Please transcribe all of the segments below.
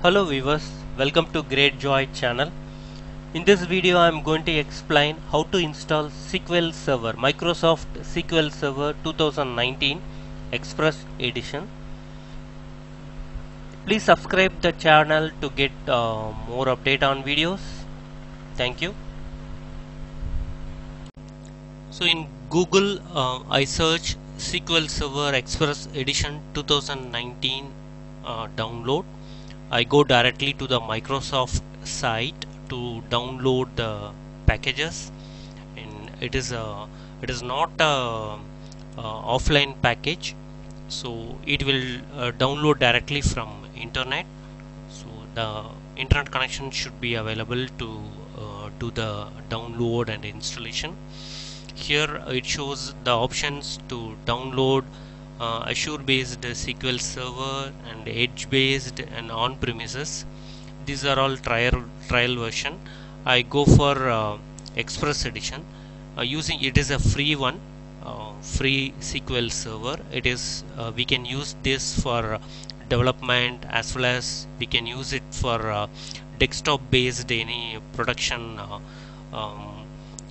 Hello viewers, welcome to Great Joy channel. In this video I am going to explain how to install SQL Server, Microsoft SQL Server 2019 Express Edition. Please subscribe the channel to get more update on videos. Thank you. So in Google I search SQL Server Express Edition 2019 download. I go directly to the Microsoft site to download the packages, and it is not a offline package, so it will download directly from internet. So the internet connection should be available to do the download and installation. Here it shows the options to download Azure based SQL Server and Edge based and on-premises. These are all trial version. I go for Express Edition. Using it is a free one, free SQL Server. It is we can use this for development, as well as we can use it for desktop based any production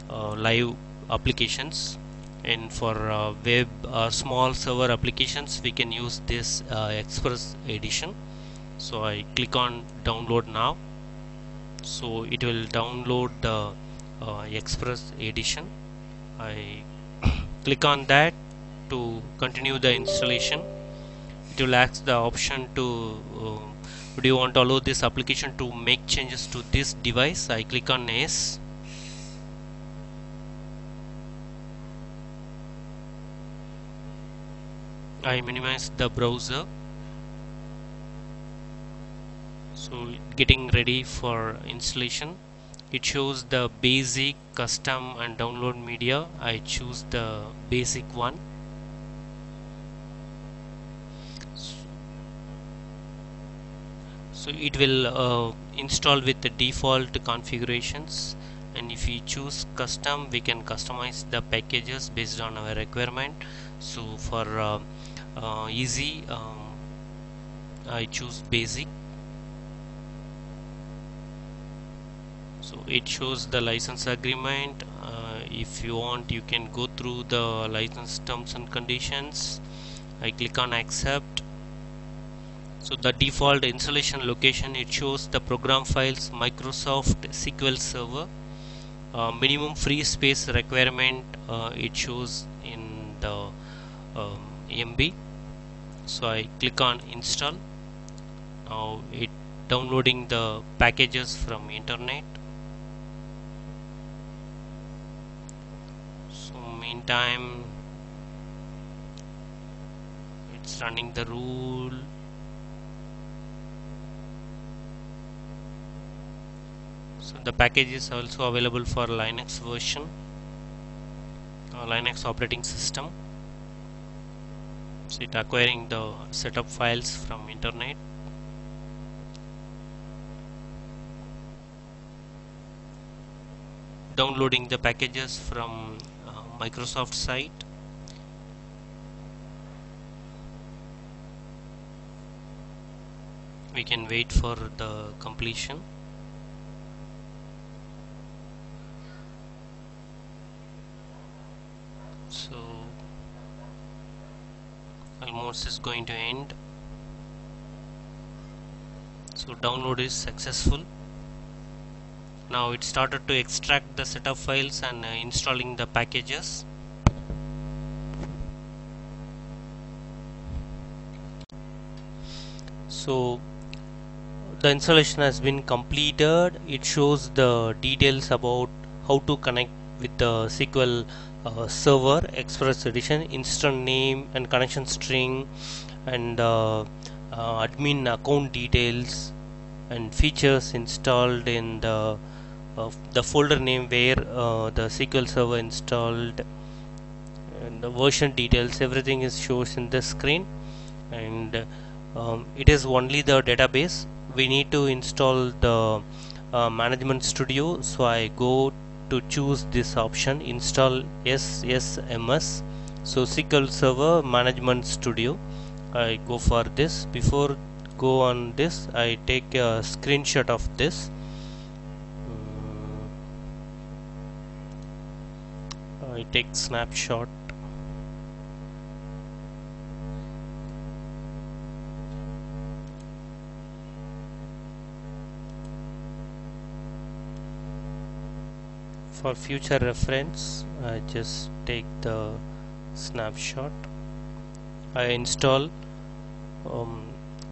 live applications, and for web or small server applications we can use this Express Edition. So I click on download now, so it will download the Express Edition. I click on that to continue the installation. It will ask the option to do you want to allow this application to make changes to this device. I click on yes. I minimize the browser. So getting ready for installation. It shows the basic, custom and download media. I choose the basic one. So it will install with the default configurations, and if we choose custom we can customize the packages based on our requirement. So for easy I choose basic. So it shows the license agreement. If you want you can go through the license terms and conditions. I click on accept. So the default installation location, it shows the program files Microsoft SQL Server. Minimum free space requirement, it shows in the MB. So I click on install. Now it downloading the packages from internet. So meantime it's running the rule. So the package is also available for Linux version, Linux operating system. So it acquiring the setup files from internet. Downloading the packages from Microsoft site. We can wait for the completion. So almost is going to end. So download is successful. Now it started to extract the setup files and installing the packages. So the installation has been completed. It shows the details about how to connect with the SQL Server Express Edition, instance name and connection string, and admin account details, and features installed in the folder name where the SQL Server installed, and the version details. Everything is shows in the screen, and it is only the database. We need to install the Management Studio, so I go to choose this option, install SSMS. So SQL Server Management Studio, I go for this. Before go on this, I take a screenshot of this. I take snapshot. For future reference, I just take the snapshot. I install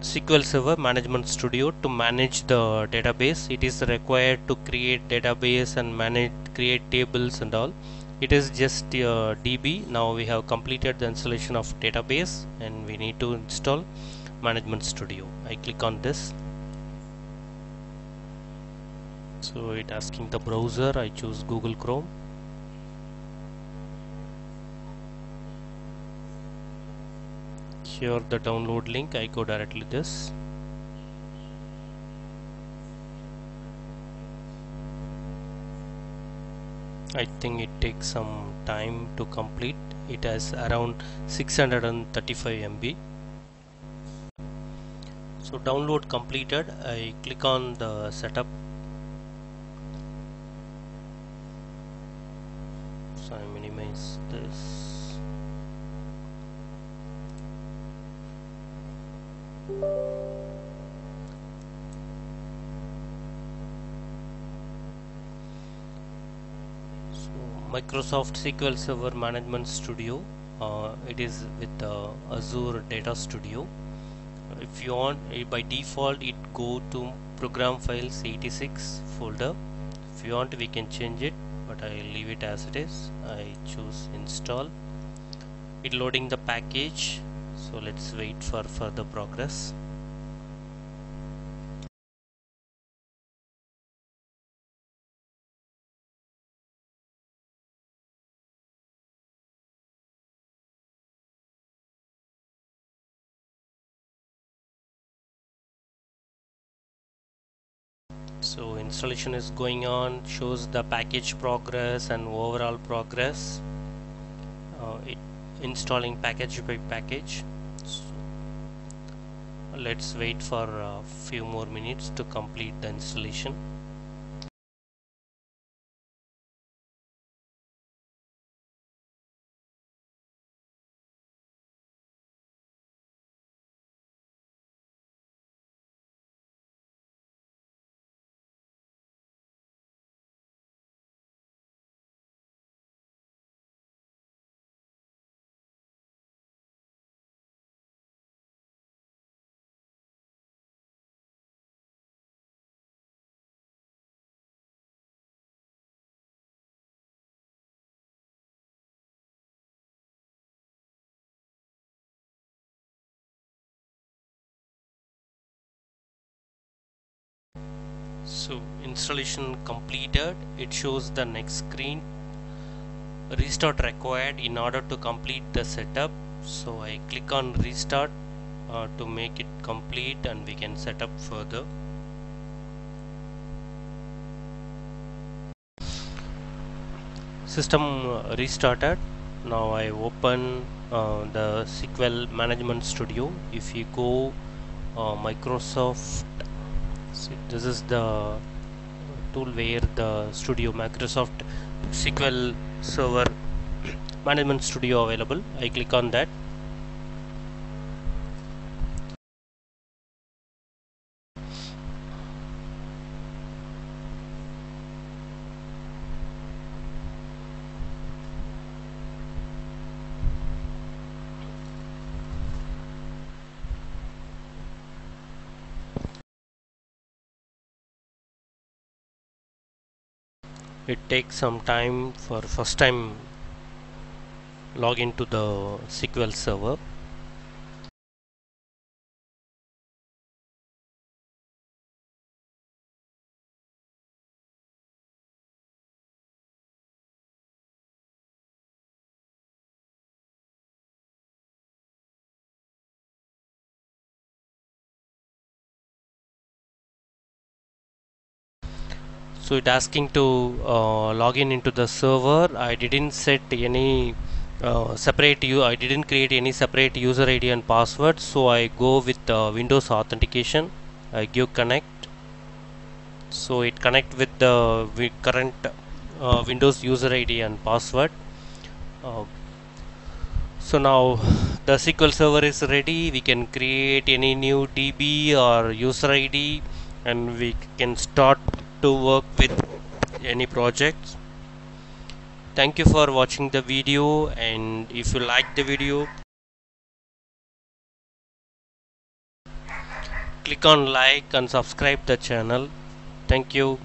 SQL Server Management Studio to manage the database. It is required to create database and create tables and all. It is just DB. Now we have completed the installation of database and we need to install Management Studio. I click on this. So it asking the browser. I choose Google Chrome. Here the download link, I go directly this. I think it takes some time to complete. It has around 635 MB. So download completed. I click on the setup. So I minimize this. Microsoft SQL Server Management Studio. It is with Azure Data Studio. If you want, by default it go to program files 86 folder. If you want, we can change it, but I leave it as it is. I choose install. It loading the package, so let's wait for further progress. So installation is going on, shows the package progress and overall progress. It installing package by package. So let's wait for a few more minutes to complete the installation. So installation completed. It shows the next screen. Restart required in order to complete the setup. So I click on restart to make it complete and we can set up further. System restarted. Now I open the SQL Management Studio. If you go Microsoft, see, this is the tool where the studio Microsoft SQL Server Management Studio available. I click on that. It takes some time for first time log into the SQL Server. So it asking to log in into the server. I didn't set any separate you I didn't create any separate user ID and password, so I go with Windows authentication. I give connect, so it connect with the current Windows user ID and password. uh, so now the SQL server is ready. We can create any new DB or user ID and we can start to work with any projects. Thank you for watching the video, and if you like the video, click on like and subscribe the channel. Thank you.